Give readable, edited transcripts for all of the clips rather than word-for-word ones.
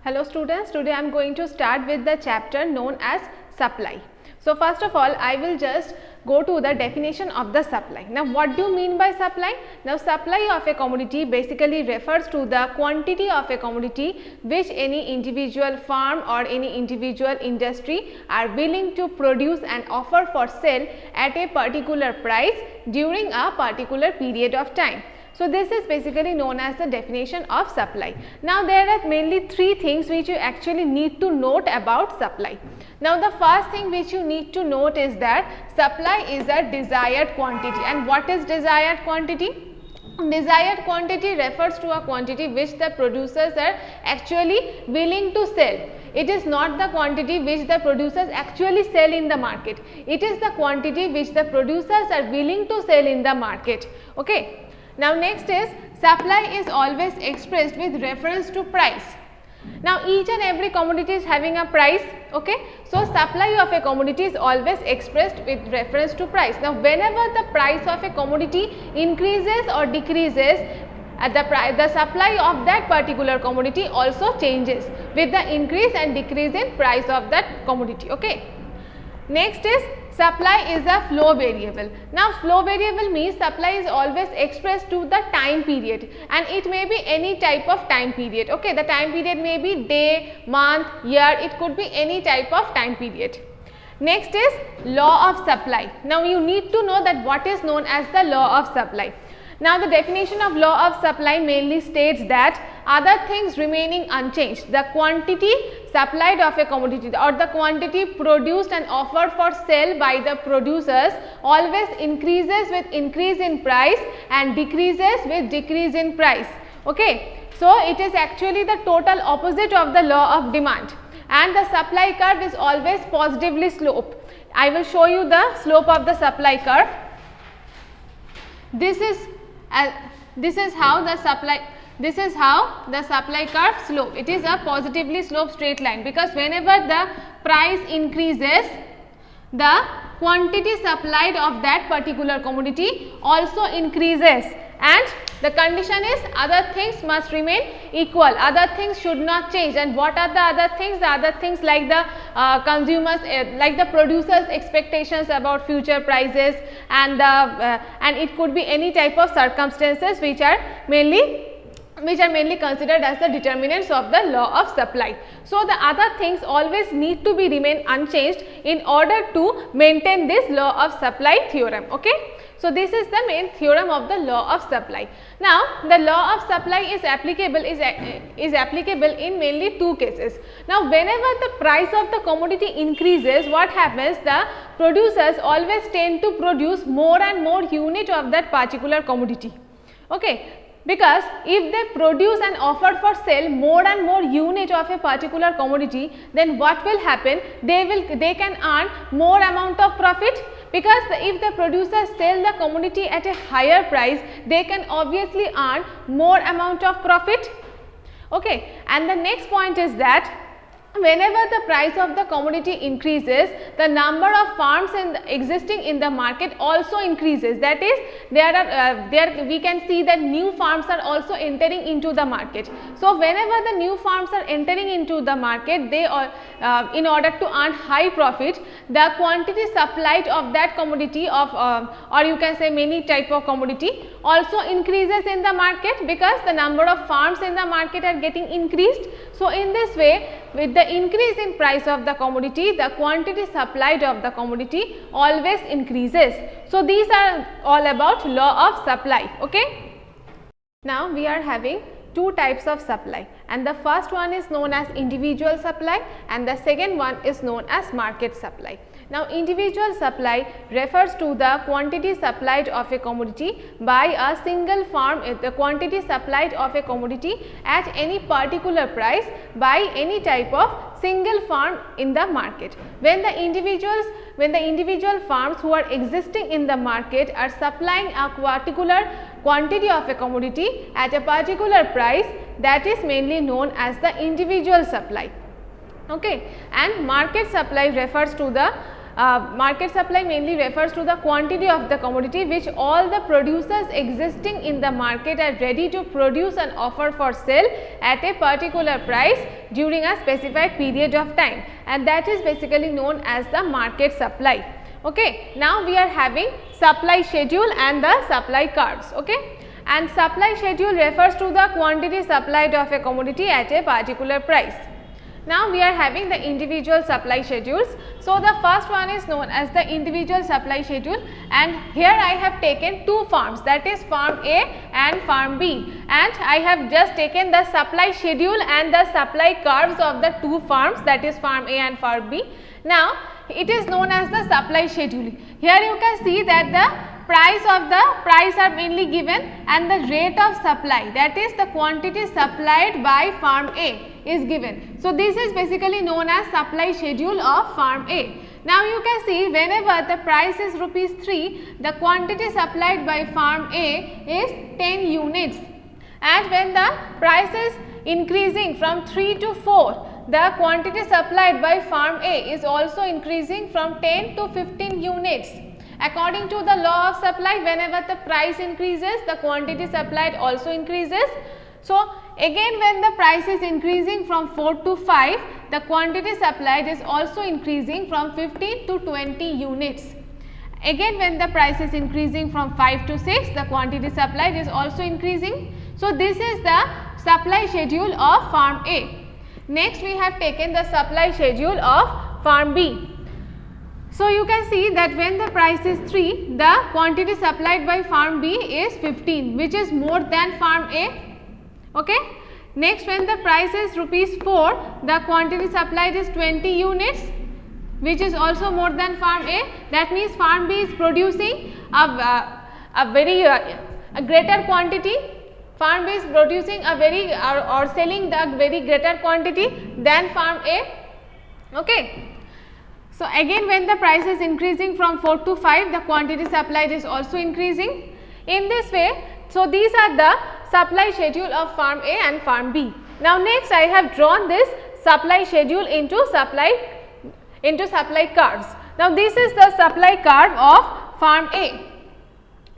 Hello students, today I am going to start with the chapter known as supply. So first of all, I will just go to the definition of the supply. Now what do you mean by supply? Now supply of a commodity basically refers to the quantity of a commodity which any individual farm or any individual industry are willing to produce and offer for sale at a particular price during a particular period of time. So this is basically known as the definition of supply. Now there are mainly three things which you actually need to note about supply. Now the first thing which you need to note is that supply is a desired quantity. And what is desired quantity? Desired quantity refers to a quantity which the producers are actually willing to sell. It is not the quantity which the producers actually sell in the market. It is the quantity which the producers are willing to sell in the market. Okay. Now next is supply is always expressed with reference to price. Now each and every commodity is having a price, okay. So supply of a commodity is always expressed with reference to price. Now whenever the price of a commodity increases or decreases, the supply of that particular commodity also changes with the increase and decrease in price of that commodity, okay. Next is supply is a flow variable. Now flow variable means supply is always expressed to the time period, and it may be any type of time period, okay. The time period may be day, month, year, it could be any type of time period. Next is law of supply. Now you need to know that what is known as the law of supply. Now the definition of law of supply mainly states that other things remaining unchanged, the quantity supplied of a commodity or the quantity produced and offered for sale by the producers always increases with increase in price and decreases with decrease in price, okay. So it is actually the total opposite of the law of demand, and the supply curve is always positively sloped. I will show you the slope of the supply curve. This is how the supply curve slope. It is a positively sloped straight line, because whenever the price increases, the quantity supplied of that particular commodity also increases, and the condition is other things must remain equal, other things should not change. And what are the other things? The other things like the consumers, like the producers expectations about future prices, and it could be any type of circumstances which are mainly considered as the determinants of the law of supply. So the other things always need to be remain unchanged in order to maintain this law of supply theorem, okay. So this is the main theorem of the law of supply. Now the law of supply is applicable in mainly two cases. Now whenever the price of the commodity increases, what happens? The producers always tend to produce more and more unit of that particular commodity, okay. Because if they produce and offer for sale more and more unit of a particular commodity, then what will happen? They can earn more amount of profit, because if the producers sell the commodity at a higher price, they can obviously earn more amount of profit, okay. And the next point is that whenever the price of the commodity increases, the number of farms existing in the market also increases. That is, we can see that new farms are also entering into the market. So whenever the new farms are entering into the market, they in order to earn high profit, the quantity supplied of that commodity or you can say many type of commodity also increases in the market, because the number of farms in the market are getting increased. So in this way, with the increase in price of the commodity, the quantity supplied of the commodity always increases. So these are all about law of supply, okay. Now we are having two types of supply, and the first one is known as individual supply, and the second one is known as market supply. Now individual supply refers to the quantity supplied of a commodity by a single farm, the quantity supplied of a commodity at any particular price by any type of single farm in the market. When the individual farms who are existing in the market are supplying a particular quantity of a commodity at a particular price, that is mainly known as the individual supply, okay. And market supply refers to the market supply mainly refers to the quantity of the commodity which all the producers existing in the market are ready to produce and offer for sale at a particular price during a specified period of time, and that is basically known as the market supply. Okay. Now, we are having supply schedule and the supply curves. Okay. And supply schedule refers to the quantity supplied of a commodity at a particular price. Now, we are having the individual supply schedules. So, the first one is known as the individual supply schedule, and here I have taken two farms, that is farm A and farm B, and I have just taken the supply schedule and the supply curves of the two farms, that is farm A and farm B. Now, it is known as the supply schedule. Here you can see that the price are mainly given and the rate of supply, that is the quantity supplied by farm A is given. So, this is basically known as supply schedule of farm A. Now, you can see whenever the price is rupees 3, the quantity supplied by farm A is 10 units, and when the price is increasing from 3 to 4, the quantity supplied by farm A is also increasing from 10 to 15 units. According to the law of supply, whenever the price increases, the quantity supplied also increases. So, again when the price is increasing from 4 to 5, the quantity supplied is also increasing from 15 to 20 units. Again when the price is increasing from 5 to 6, the quantity supplied is also increasing. So, this is the supply schedule of farm A. Next, we have taken the supply schedule of farm B. So, you can see that when the price is 3, the quantity supplied by farm B is 15, which is more than farm A. Okay. Next, when the price is rupees 4, the quantity supplied is 20 units, which is also more than farm A. That means farm B is producing a greater quantity. Farm B is producing a very or selling the very greater quantity than farm A. Okay. So, again when the price is increasing from 4 to 5, the quantity supplied is also increasing. In this way, so these are the supply schedule of farm A and farm B. Now, next I have drawn this supply schedule into supply curves. Now, this is the supply curve of farm A.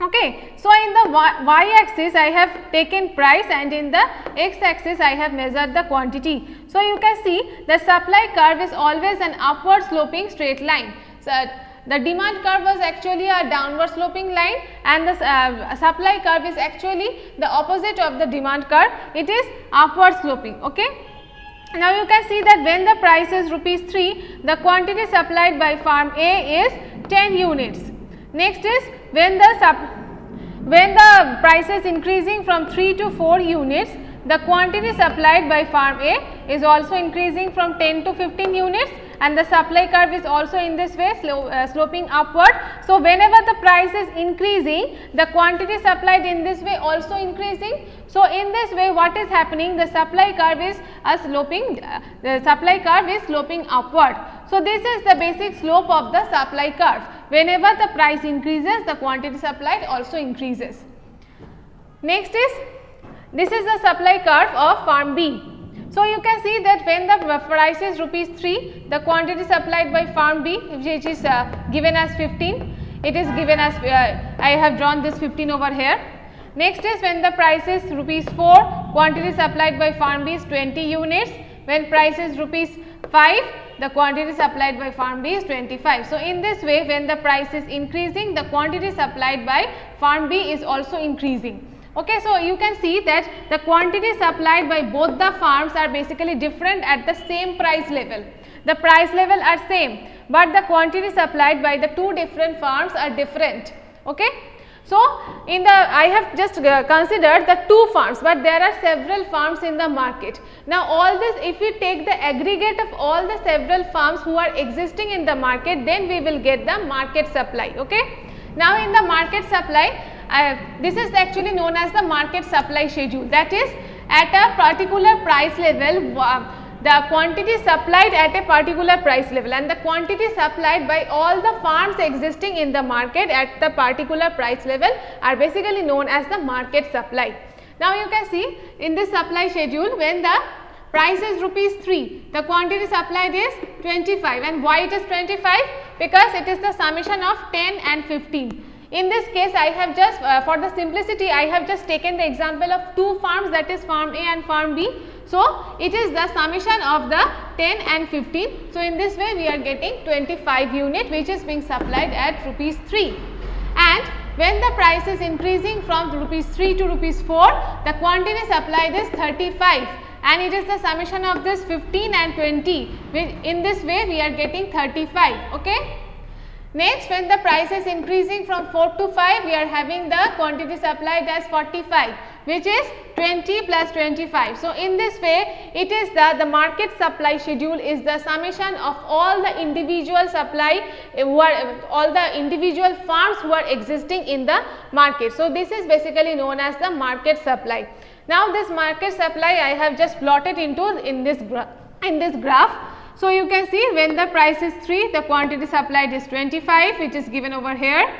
Okay. So, in the y axis I have taken price and in the x axis I have measured the quantity. So, you can see the supply curve is always an upward sloping straight line. So, the demand curve was actually a downward sloping line, and the supply curve is actually the opposite of the demand curve, it is upward sloping. Okay. Now, you can see that when the price is rupees 3, the quantity supplied by farm A is 10 units. Next is when the price is increasing from 3 to 4 units, the quantity supplied by farm A is also increasing from 10 to 15 units, and the supply curve is also in this way sloping upward. So, whenever the price is increasing, the quantity supplied in this way also increasing. So, in this way what is happening, the supply curve is sloping upward. So, this is the basic slope of the supply curve. Whenever the price increases, the quantity supplied also increases. Next is, this is the supply curve of farm B. So, you can see that when the price is rupees 3, the quantity supplied by farm B, which is given as 15, it is given as I have drawn this 15 over here. Next is when the price is rupees 4, quantity supplied by farm B is 20 units. When price is rupees 5, the quantity supplied by farm B is 25. So, in this way when the price is increasing, the quantity supplied by farm B is also increasing. Okay, so, you can see that the quantity supplied by both the farms are basically different at the same price level. The price level are same, but the quantity supplied by the two different farms are different. Okay. So, I have just considered the two farms, but there are several farms in the market. Now, all this, if we take the aggregate of all the several farms who are existing in the market, then we will get the market supply. Okay. Now, in the market supply, this is actually known as the market supply schedule. That is, at a particular price level, the quantity supplied at a particular price level, and the quantity supplied by all the farms existing in the market at the particular price level are basically known as the market supply. Now, you can see in this supply schedule, when the price is rupees 3, the quantity supplied is 25, and why it is 25? Because it is the summation of 10 and 15. In this case, I have just for the simplicity, I have just taken the example of two farms, that is farm A and farm B. So, it is the summation of the 10 and 15. So, in this way we are getting 25 unit which is being supplied at rupees 3. And when the price is increasing from rupees 3 to rupees 4, the quantity supplied is 35, and it is the summation of this 15 and 20. In this way we are getting 35. Okay. Next, when the price is increasing from 4 to 5, we are having the quantity supplied as 45, which is 20 plus 25. So, in this way it is the market supply schedule is the summation of all the individual supply all the individual farms who are existing in the market. So, this is basically known as the market supply. Now, this market supply I have just plotted in this graph. So, you can see when the price is 3, the quantity supplied is 25, which is given over here,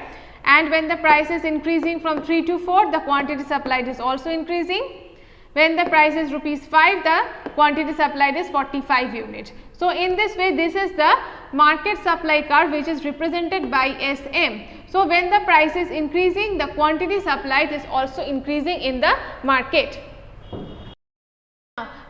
and when the price is increasing from 3 to 4, the quantity supplied is also increasing. When the price is rupees 5, the quantity supplied is 45 unit. So, in this way this is the market supply curve which is represented by SM. So, when the price is increasing, the quantity supplied is also increasing in the market.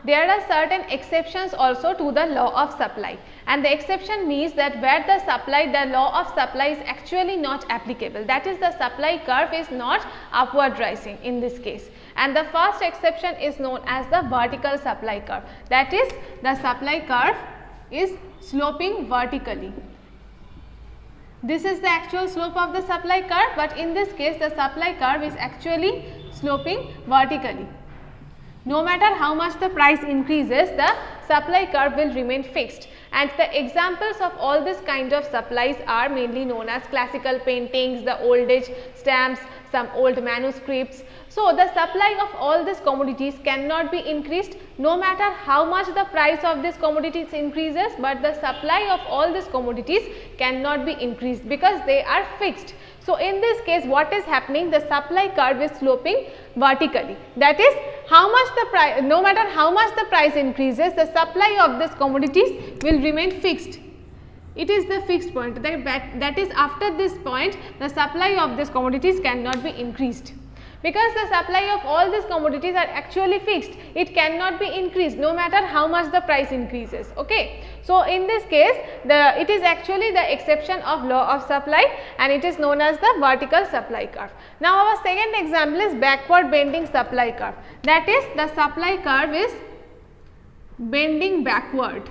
There are certain exceptions also to the law of supply, and the exception means that where the law of supply is actually not applicable, that is the supply curve is not upward rising in this case. And the first exception is known as the vertical supply curve, that is the supply curve is sloping vertically. This is the actual slope of the supply curve, but in this case the supply curve is actually sloping vertically. No matter how much the price increases, the supply curve will remain fixed, and the examples of all this kind of supplies are mainly known as classical paintings, the old age stamps, some old manuscripts. So, the supply of all these commodities cannot be increased no matter how much the price of this commodities increases, but the supply of all these commodities cannot be increased because they are fixed. So, in this case what is happening, the supply curve is sloping vertically, that is how much the price, no matter how much the price increases, the supply of these commodities will remain fixed. It is the fixed point, that is after this point the supply of these commodities cannot be increased, because the supply of all these commodities are actually fixed. It cannot be increased no matter how much the price increases. Okay. So, in this case it is actually the exception of law of supply, and it is known as the vertical supply curve. Now, our second example is backward bending supply curve, that is the supply curve is bending backward.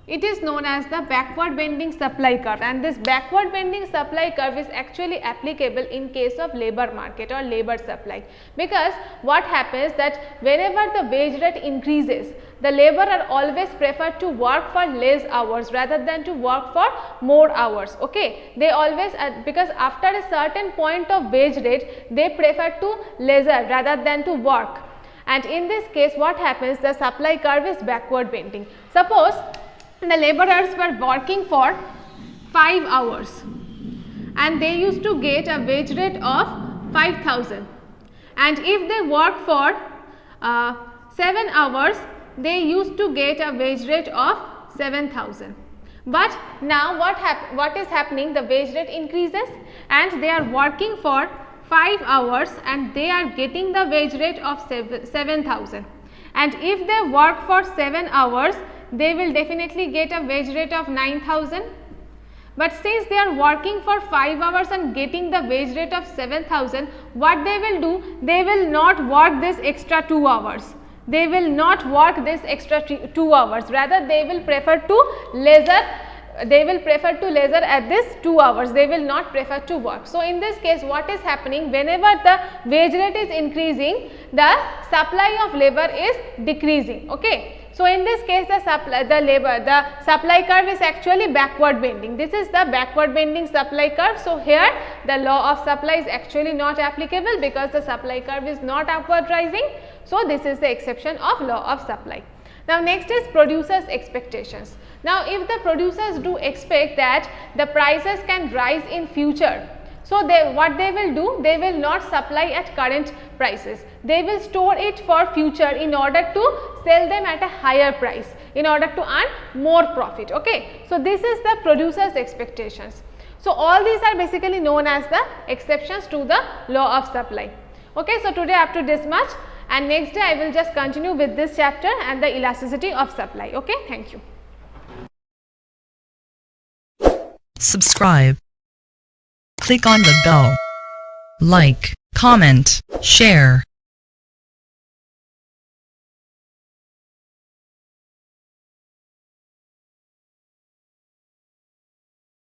It is known as the backward bending supply curve, and this backward bending supply curve is actually applicable in case of labor market or labor supply, because what happens that whenever the wage rate increases, the laborer always prefer to work for less hours rather than to work for more hours. Okay, they always because after a certain point of wage rate they prefer to leisure rather than to work, and in this case what happens, the supply curve is backward bending. Suppose the laborers were working for 5 hours and they used to get a wage rate of 5,000, and if they work for 7 hours they used to get a wage rate of 7,000. But now what is happening, the wage rate increases and they are working for 5 hours and they are getting the wage rate of 7,000, and if they work for 7 hours they will definitely get a wage rate of 9,000. But since they are working for 5 hours and getting the wage rate of 7,000, what they will do, they will not work this extra 2 hours. They will not work this extra 2 hours, rather they will prefer to leisure. They will prefer to leisure at this 2 hours, they will not prefer to work. So, in this case what is happening, whenever the wage rate is increasing, the supply of labor is decreasing. Okay. So, in this case the supply curve is actually backward bending. This is the backward bending supply curve. So, here the law of supply is actually not applicable because the supply curve is not upward rising. So, this is the exception of law of supply. Now, next is producers' expectations. Now, if the producers do expect that the prices can rise in future, so what they will do, they will not supply at current prices, they will store it for future in order to sell them at a higher price. in order to earn more profit. Okay. So, this is the producer's expectations. So, all these are basically known as the exceptions to the law of supply. Okay. So, today up to this much, and next day I will just continue with this chapter and the elasticity of supply. Okay. Thank you. Subscribe. Click on the bell. Like, comment, share.